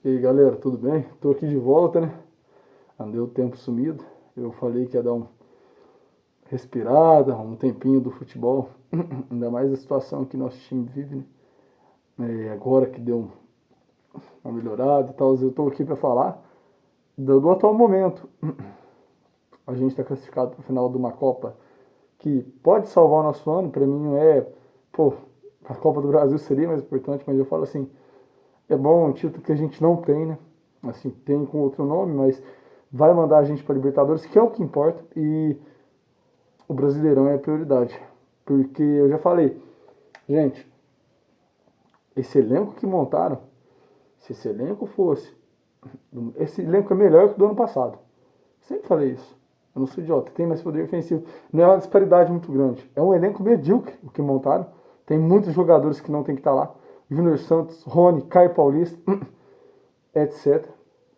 E aí galera, tudo bem? Tô aqui de volta, né? Andei o tempo sumido. Eu falei que ia dar uma respirada, um tempinho do futebol. Ainda mais a situação que nosso time vive, né? Agora que deu uma melhorada e tal, eu tô aqui pra falar do atual momento. A gente tá classificado pro final de uma Copa que pode salvar o nosso ano. Pra mim não é. Pô, a Copa do Brasil seria mais importante, mas eu falo assim, é bom um título que a gente não tem, né? Assim, tem com outro nome, mas vai mandar a gente para Libertadores, que é o que importa, e o Brasileirão é a prioridade. Porque eu já falei, gente, esse elenco que montaram, se esse elenco fosse, esse elenco é melhor que o do ano passado. Sempre falei isso. Eu não sou idiota, tem mais poder ofensivo. Não é uma disparidade muito grande. É um elenco medíocre o que montaram. Tem muitos jogadores que não tem que estar lá. Júnior Santos, Rony, Caio Paulista, etc.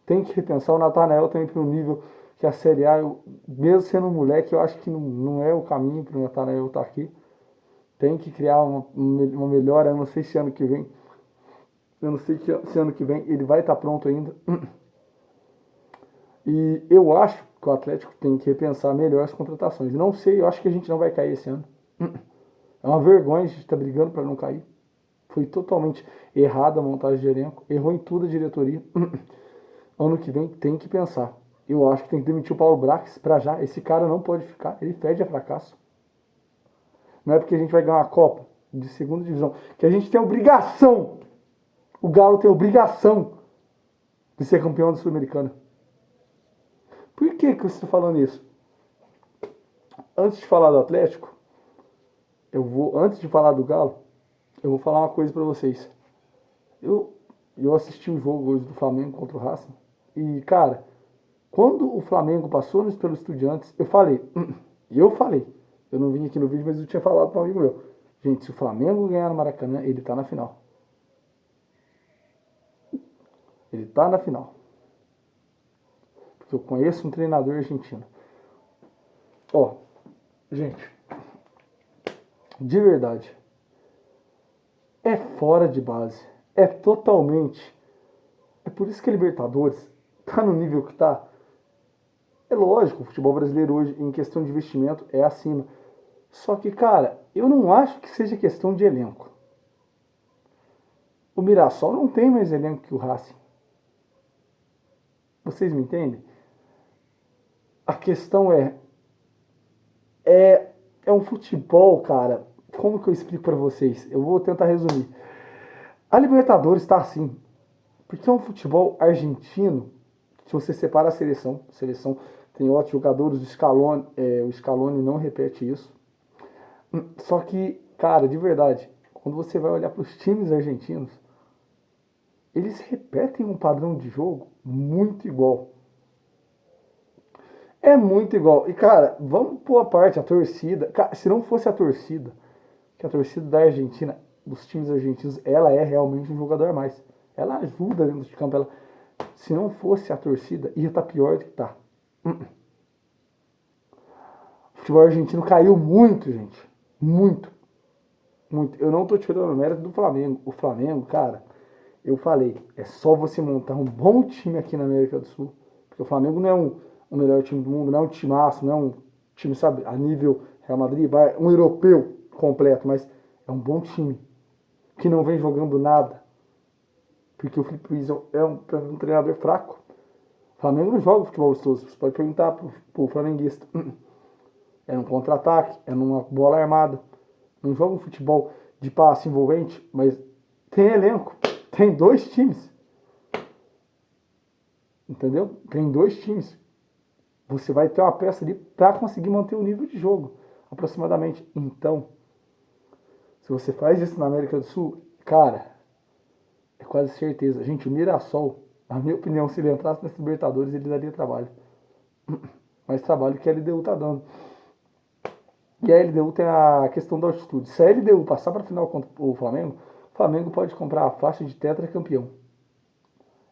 Tem que repensar o Natanael também para o nível que a Série A, mesmo sendo um moleque, eu acho que não é o caminho para o Natanael estar aqui. Tem que criar uma melhora, eu não sei se ano que vem. Eu não sei se ano que vem ele vai estar pronto ainda. E eu acho que o Atlético tem que repensar melhor as contratações. Não sei, eu acho que a gente não vai cair esse ano. É uma vergonha, a gente está brigando para não cair. Foi totalmente errada a montagem de elenco. Errou em tudo a diretoria. Ano que vem tem que pensar. Eu acho que tem que demitir o Paulo Brax pra já. Esse cara não pode ficar. Ele fede a fracasso. Não é porque a gente vai ganhar uma Copa de segunda divisão que a gente tem obrigação. O Galo tem obrigação de ser campeão da Sul-Americana. Por que você está falando isso? Antes de falar do Atlético, antes de falar do Galo, eu vou falar uma coisa pra vocês. Eu, eu assisti o jogo hoje do Flamengo contra o Racing e, cara, quando o Flamengo passou pelo Estudiantes, eu não vim aqui no vídeo, mas eu tinha falado para um amigo meu. Gente, se o Flamengo ganhar no Maracanã, ele tá na final. Ele tá na final. Porque eu conheço um treinador argentino. Ó, gente, de verdade, é fora de base. É totalmente. É por isso que a Libertadores tá no nível que tá. É lógico, o futebol brasileiro hoje, em questão de investimento, é acima. Só que, cara, eu não acho que seja questão de elenco. O Mirassol não tem mais elenco que o Racing. Vocês me entendem? A questão é, é um futebol, cara. Como que eu explico pra vocês? Eu vou tentar resumir. A Libertadores tá assim, porque é um futebol argentino. Se você separa a seleção tem ótimos jogadores, o Scaloni não repete isso. Só que, cara, de verdade, quando você vai olhar para os times argentinos, eles repetem um padrão de jogo muito igual. É muito igual. E, cara, vamos pôr a parte, a torcida. Cara, se não fosse a torcida, que a torcida da Argentina, dos times argentinos, ela é realmente um jogador a mais. Ela ajuda dentro de campo. Se não fosse a torcida, ia estar pior do que tá. O futebol argentino caiu muito, gente. Muito. Muito. Eu não tô tirando o mérito do Flamengo. O Flamengo, cara, eu falei, é só você montar um bom time aqui na América do Sul. Porque o Flamengo não é o melhor time do mundo, não é um timaço, não é um time, sabe, a nível Real Madrid, um europeu completo, mas é um bom time. Que não vem jogando nada. Porque o Felipe Luiz é um treinador fraco. O Flamengo não joga futebol gostoso. Você pode perguntar pro flamenguista. É num contra-ataque, é numa bola armada. Não joga um futebol de passe envolvente, mas tem elenco. Tem dois times. Entendeu? Tem dois times. Você vai ter uma peça ali para conseguir manter o nível de jogo, aproximadamente. Então, se você faz isso na América do Sul, cara, é quase certeza. Gente, o Mirassol, na minha opinião, se ele entrasse nas Libertadores, ele daria trabalho. Mais trabalho que a LDU tá dando. E a LDU tem a questão da altitude. Se a LDU passar para a final contra o Flamengo pode comprar a faixa de tetracampeão.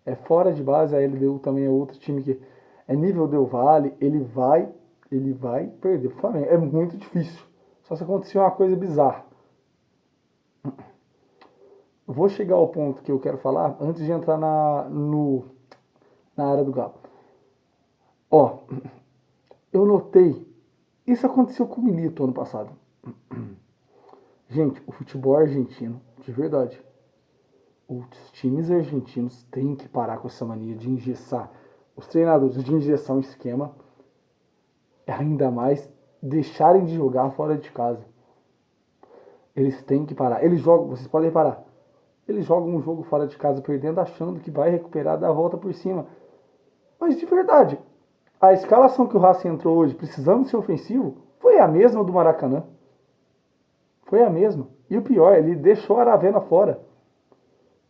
É fora de base, a LDU também é outro time que é nível Del Valle, ele vai perder pro Flamengo. É muito difícil. Só se acontecer uma coisa bizarra. vou chegar ao ponto que eu quero falar antes de entrar na área do Galo. Ó, eu notei, isso aconteceu com o Milito ano passado. Gente, o futebol argentino, de verdade, os times argentinos têm que parar com essa mania de engessar. Os treinadores de injeção esquema, ainda mais deixarem de jogar fora de casa. Eles têm que parar. Eles jogam, vocês podem reparar, eles jogam um jogo fora de casa perdendo, achando que vai recuperar, dar a volta por cima. Mas de verdade, a escalação que o Racing entrou hoje, precisando ser ofensivo, foi a mesma do Maracanã. Foi a mesma. E o pior, ele deixou a Aravena fora.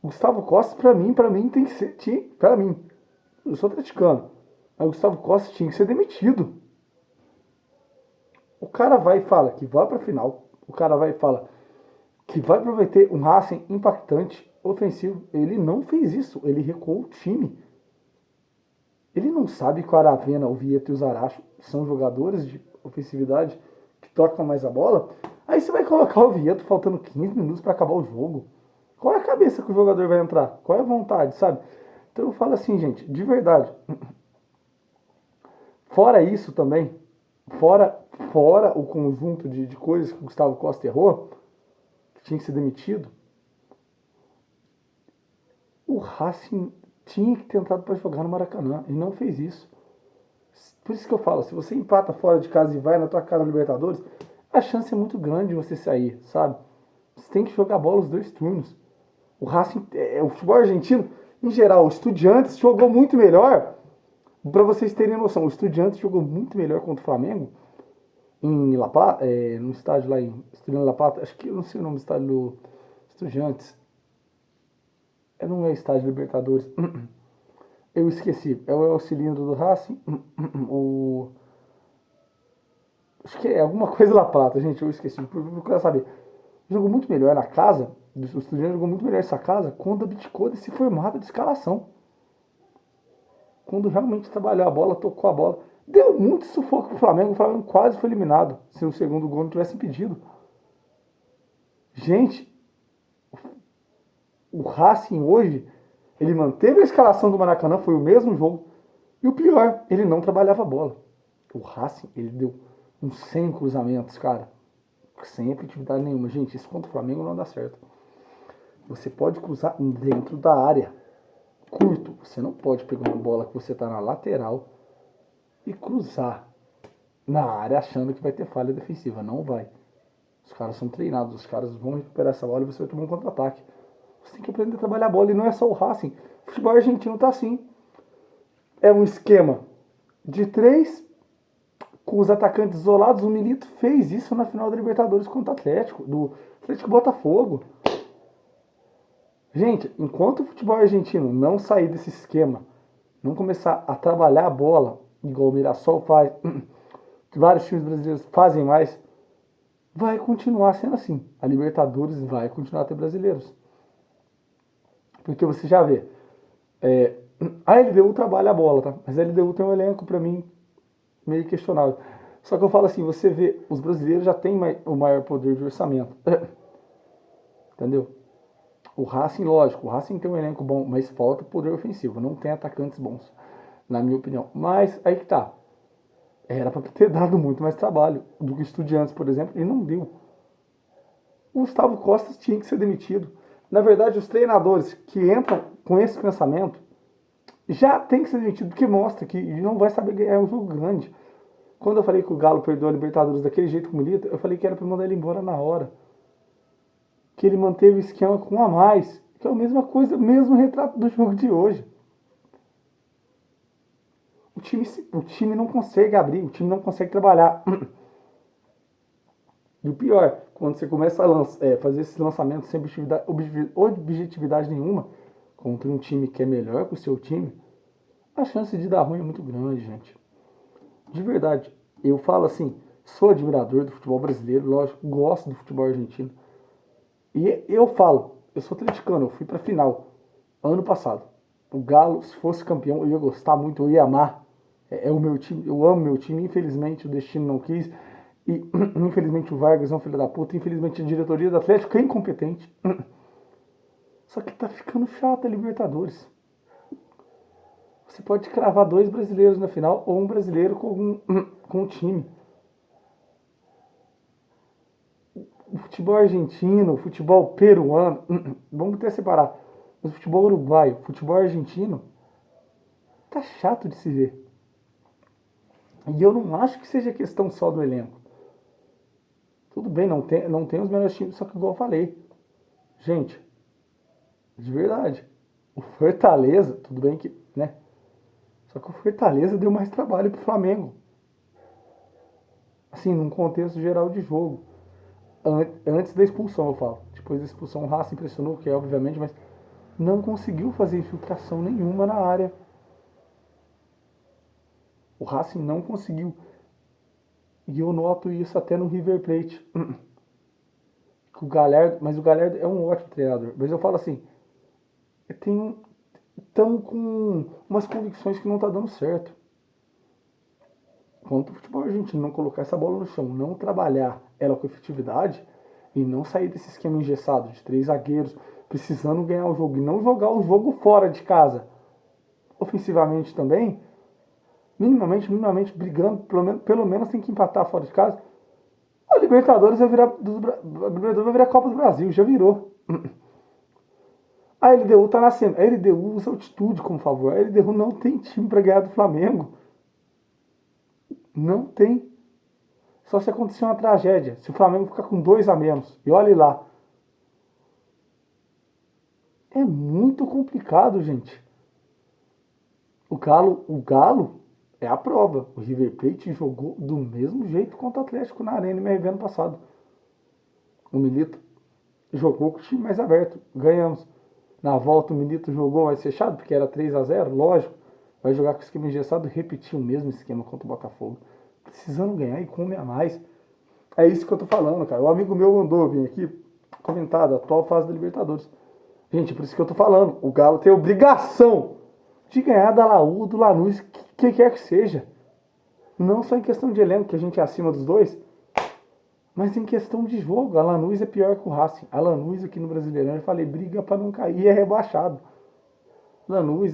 Gustavo Costa, pra mim tem que ser. Pra mim. Eu sou atleticano. Mas o Gustavo Costa tinha que ser demitido. O cara vai e fala que vai pra final. O cara vai e fala que vai aproveitar um Racing impactante, ofensivo. Ele não fez isso. Ele recuou o time. Ele não sabe que o Aravena, o Vieto e o Zaracho são jogadores de ofensividade que tocam mais a bola. Aí você vai colocar o Vieto faltando 15 minutos para acabar o jogo. Qual é a cabeça que o jogador vai entrar? Qual é a vontade, sabe? Então eu falo assim, gente, de verdade. Fora isso também, fora o conjunto de coisas que o Gustavo Costa errou, que tinha que ser demitido, o Racing tinha que ter entrado para jogar no Maracanã. E não fez isso. Por isso que eu falo, se você empata fora de casa e vai na tua casa na Libertadores, a chance é muito grande de você sair, sabe? Você tem que jogar bola os 2 turnos. O Racing, o futebol argentino, em geral, o Estudiantes jogou muito melhor. Para vocês terem noção, o Estudiantes jogou muito melhor contra o Flamengo em La Plata, no estádio lá em Estudiantes La Plata. Acho que eu não sei o nome do estádio do Estudiantes. Não é estádio Libertadores. Eu esqueci. É o cilindro do Racing. Acho que é alguma coisa La Plata, gente. Eu esqueci. Procura saber. Jogou muito melhor na casa. O Estudiantes jogou muito melhor essa casa quando abdicou desse formato de escalação. Quando realmente trabalhou a bola, tocou a bola. Deu muito sufoco pro Flamengo. O Flamengo quase foi eliminado. Se o segundo gol não tivesse impedido. Gente, o Racing hoje, ele manteve a escalação do Maracanã, foi o mesmo jogo. E o pior, ele não trabalhava a bola. O Racing, ele deu uns 100 cruzamentos, cara. Sem efetividade nenhuma. Gente, isso contra o Flamengo não dá certo. Você pode cruzar dentro da área. Curto. Você não pode pegar uma bola que você tá na lateral e cruzar na área achando que vai ter falha defensiva. Não vai. Os caras são treinados. Os caras vão recuperar essa bola e você vai tomar um contra-ataque. Você tem que aprender a trabalhar a bola. E não é só o Racing. O futebol argentino tá assim. É um esquema de 3 com os atacantes isolados. O Milito fez isso na final da Libertadores contra o Atlético. Do Atlético Botafogo. Gente, enquanto o futebol argentino não sair desse esquema, não começar a trabalhar a bola, igual o Mirassol faz, que vários times brasileiros fazem mais, vai continuar sendo assim. A Libertadores vai continuar a ter brasileiros. Porque você já vê, a LDU trabalha a bola, tá? Mas a LDU tem um elenco, pra mim, meio questionável. Só que eu falo assim, você vê, os brasileiros já têm o maior poder de orçamento. Entendeu? O Racing, lógico, o Racing tem um elenco bom, mas falta poder ofensivo, não tem atacantes bons, na minha opinião. Mas aí que tá. Era pra ter dado muito mais trabalho do que o Estudiantes, por exemplo, e não deu. O Gustavo Costa tinha que ser demitido. Na verdade, os treinadores que entram com esse pensamento já tem que ser demitido, porque mostra que não vai saber ganhar um jogo grande. Quando eu falei que o Galo perdeu a Libertadores daquele jeito com o Milito, eu falei que era pra mandar ele embora na hora. Que ele manteve o esquema com um a mais, que é a mesma coisa, mesmo retrato do jogo de hoje. O time não consegue abrir, o time não consegue trabalhar. E o pior, quando você começa a fazer esses lançamentos sem objetividade nenhuma, contra um time que é melhor que o seu time, a chance de dar ruim é muito grande, gente. De verdade, eu falo assim, sou admirador do futebol brasileiro, lógico, gosto do futebol argentino. E eu falo, eu sou atleticano, eu fui pra final ano passado. O Galo, se fosse campeão, eu ia gostar muito, eu ia amar. É o meu time, eu amo meu time. Infelizmente o destino não quis. E infelizmente o Vargas é um filho da puta. Infelizmente a diretoria do Atlético é incompetente. Só que tá ficando chato a Libertadores. Você pode cravar 2 brasileiros na final ou um brasileiro com um time. O futebol argentino, o futebol peruano, vamos até separar. O futebol uruguaio, o futebol argentino, tá chato de se ver. E eu não acho que seja questão só do elenco. Tudo bem, não tem os melhores times, só que igual eu falei. Gente, de verdade. O Fortaleza, tudo bem que, né? Só que o Fortaleza deu mais trabalho pro Flamengo. Assim, num contexto geral de jogo. Antes da expulsão, eu falo. Depois da expulsão, o Racing impressionou, que é obviamente, mas não conseguiu fazer infiltração nenhuma na área. O Racing não conseguiu. E eu noto isso até no River Plate. O Galhardo, mas o Galhardo é um ótimo treinador. Mas eu falo assim, estão com umas convicções que não tá dando certo. Quanto o futebol argentino não colocar essa bola no chão, não trabalhar ela com efetividade e não sair desse esquema engessado de 3 zagueiros precisando ganhar o jogo e não jogar o jogo fora de casa, ofensivamente também, minimamente brigando, pelo menos tem que empatar fora de casa. A Libertadores vai virar Copa do Brasil, já virou. A LDU tá na cena. A LDU usa altitude como favor. A LDU não tem time para ganhar do Flamengo. Não tem. Só se acontecer uma tragédia. Se o Flamengo ficar com 2 a menos. E olhe lá. É muito complicado, gente. O Galo é a prova. O River Plate jogou do mesmo jeito contra o Atlético na Arena MRV ano passado. O Milito jogou com o time mais aberto. Ganhamos. Na volta o Milito jogou mais fechado, porque era 3 a 0, lógico. Vai jogar com o esquema engessado e repetir o mesmo esquema contra o Botafogo. Precisando ganhar e come a mais. É isso que eu tô falando, cara. O amigo meu mandou vir aqui comentar da atual fase da Libertadores. Gente, por isso que eu tô falando. O Galo tem obrigação de ganhar da Laú, do Lanús, que quer que seja. Não só em questão de elenco, que a gente é acima dos dois, mas em questão de jogo. A Lanús é pior que o Racing. A Lanús aqui no Brasileirão, eu falei, briga pra não cair, é rebaixado. Lanús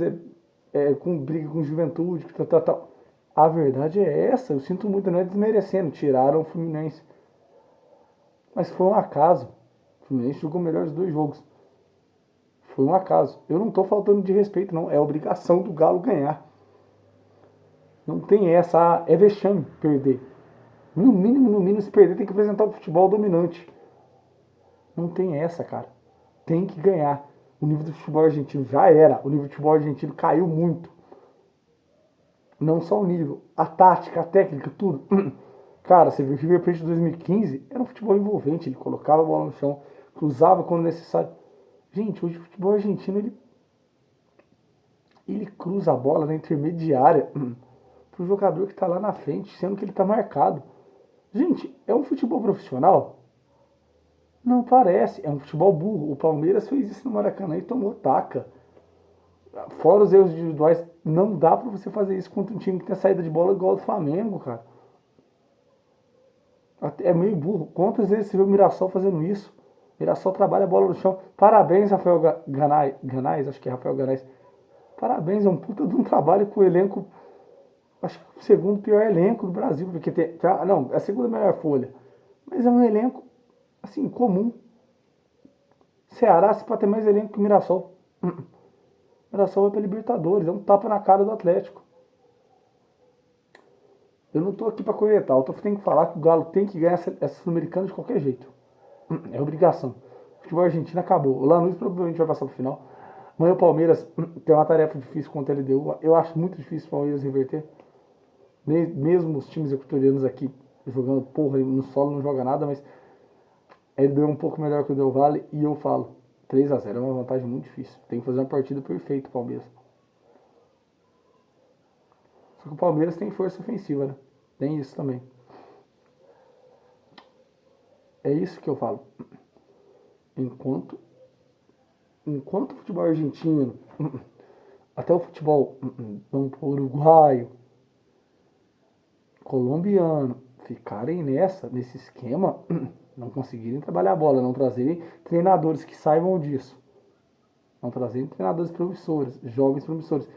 briga com Juventude, tal. A verdade é essa. Eu sinto muito, não é desmerecendo. Tiraram o Fluminense. Mas foi um acaso. O Fluminense jogou melhor os 2 jogos. Foi um acaso. Eu não tô faltando de respeito, não. É obrigação do Galo ganhar. Não tem essa. É vexame perder. No mínimo, se perder, tem que apresentar o futebol dominante. Não tem essa, cara. Tem que ganhar. O nível do futebol argentino já era. O nível do futebol argentino caiu muito. Não só o nível, a tática, a técnica, tudo. Cara, você viu o River Plate de 2015, era um futebol envolvente, ele colocava a bola no chão, cruzava quando necessário. Gente, hoje o futebol argentino, ele cruza a bola na intermediária pro jogador que tá lá na frente, sendo que ele tá marcado. Gente, é um futebol profissional? Não parece, é um futebol burro. O Palmeiras fez isso no Maracanã e tomou taca. Fora os erros individuais, não dá pra você fazer isso contra um time que tem saída de bola igual ao do Flamengo, cara. É meio burro. Quantas vezes você viu o Mirassol fazendo isso? O Mirassol trabalha a bola no chão. Parabéns, Rafael Ganais, acho que é Rafael Ganais. Parabéns, é um puta de um trabalho com o elenco. Acho que o segundo pior elenco do Brasil. Porque não, é a segunda melhor folha. Mas é um elenco, assim, comum. Ceará se pode ter mais elenco que o Mirassol. O Mirassol vai pra Libertadores. É um tapa na cara do Atlético. Eu não tô aqui pra corretar. Eu tenho que falar que o Galo tem que ganhar essa Sul-Americana de qualquer jeito. É obrigação. O futebol argentino acabou. O Lanús provavelmente vai passar pro final. Amanhã o Palmeiras tem uma tarefa difícil contra a LDU. Eu acho muito difícil o Palmeiras reverter. Mesmo os times equatorianos aqui jogando porra no solo não joga nada, mas a LDU é um pouco melhor que o Del Valle. E eu falo, 3 a 0 é uma vantagem muito difícil. Tem que fazer uma partida perfeita o Palmeiras. Só que o Palmeiras tem força ofensiva, né? Tem isso também. É isso que eu falo. Enquanto o futebol argentino, até o futebol uruguaio, colombiano, ficarem nesse esquema, não conseguirem trabalhar a bola, não trazerem treinadores que saibam disso. Estão trazendo treinadores promissores, jovens promissores.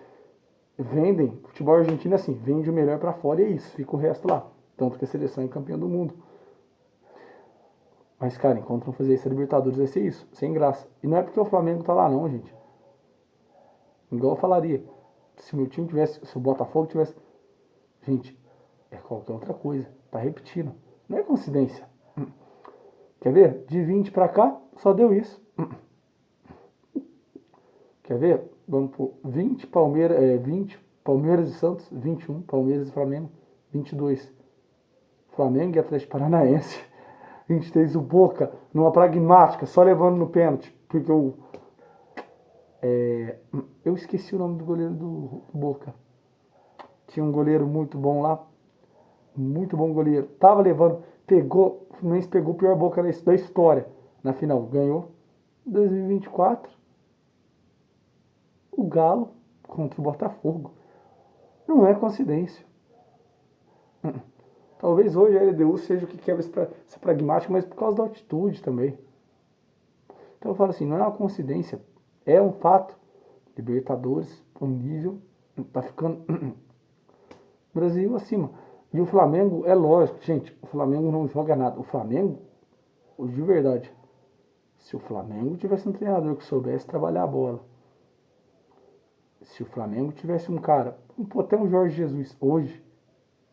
Vendem, futebol argentino é assim, vende o melhor para fora e é isso, fica o resto lá. Tanto que a seleção é campeã do mundo. Mas, cara, enquanto não fazer isso, a Libertadores vai ser isso, sem graça. E não é porque o Flamengo tá lá, não, gente. Igual eu falaria, se o meu time tivesse, se o Botafogo tivesse. Gente, é qualquer outra coisa. Tá repetindo. Não é coincidência. Quer ver? De 20 pra cá, só deu isso. Quer ver? Vamos por 20 Palmeiras, 20 Palmeiras e Santos, 21 Palmeiras e Flamengo, 22 Flamengo e Atlético Paranaense, 23 o Boca, numa pragmática, só levando no pênalti, porque eu esqueci o nome do goleiro do Boca. Tinha um goleiro muito bom lá, muito bom goleiro. Tava levando, pegou, o Fluminense pegou o pior Boca da história na final, ganhou. 2024, o Galo contra o Botafogo. Não é coincidência. Talvez hoje a LDU seja o que quebra essa pragmática, mas por causa da altitude também. Então eu falo assim, não é uma coincidência, é um fato. Libertadores, o nível tá ficando Brasil acima. E o Flamengo, é lógico, gente, o Flamengo não joga nada. O Flamengo, de verdade, se o Flamengo tivesse um treinador que soubesse trabalhar a bola, se o Flamengo tivesse um cara, até um Jorge Jesus, hoje,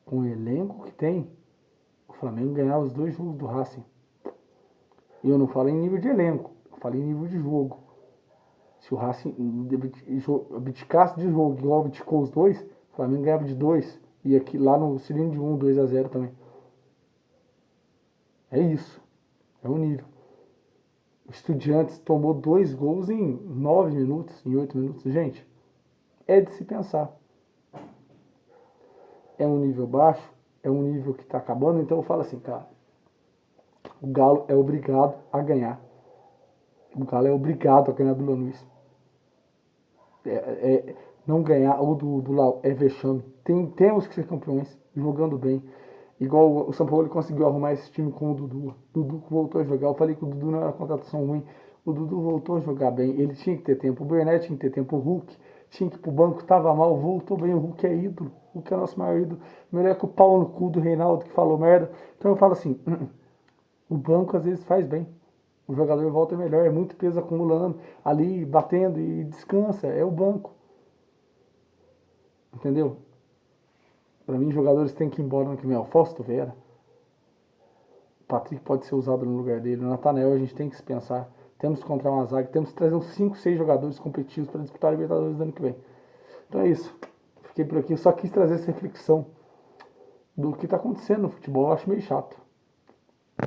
com o elenco que tem, o Flamengo ganhava os 2 jogos do Racing. E eu não falo em nível de elenco, eu falo em nível de jogo. Se o Racing abdicasse de jogo igual abdicou os dois, o Flamengo ganhava de 2. E aqui lá no cilindro de 1, 2-0 também. É isso. É o nível. O Estudiantes tomou 2 gols em 9 minutos, em 8 minutos. Gente, é de se pensar. É um nível baixo, é um nível que está acabando. Então eu falo assim, cara, o Galo é obrigado a ganhar. O Galo é obrigado a ganhar do Lanús. Não ganhar o do Lau é vexame. Temos que ser campeões, jogando bem. Igual o São Paulo conseguiu arrumar esse time com o Dudu. O Dudu voltou a jogar. Eu falei que o Dudu não era uma contratação ruim. O Dudu voltou a jogar bem. Ele tinha que ter tempo. O Bernat tinha que ter tempo. O Hulk tinha que ir pro banco. Tava mal, voltou bem. O Hulk é ídolo. O Hulk é nosso maior ídolo. Melhor que o pau no cu do Reinaldo que falou merda. Então eu falo assim: o banco às vezes faz bem. O jogador volta melhor. É muito peso acumulando ali, batendo e descansa. É o banco. Entendeu? Para mim, jogadores têm que ir embora no que vem. O Fausto Vera. O Patrick pode ser usado no lugar dele. O Nathanael, a gente tem que se pensar. Temos que encontrar uma zaga. Temos que trazer uns 5, 6 jogadores competitivos para disputar a Libertadores do ano que vem. Então é isso. Fiquei por aqui. Eu só quis trazer essa reflexão do que está acontecendo no futebol. Eu acho meio chato.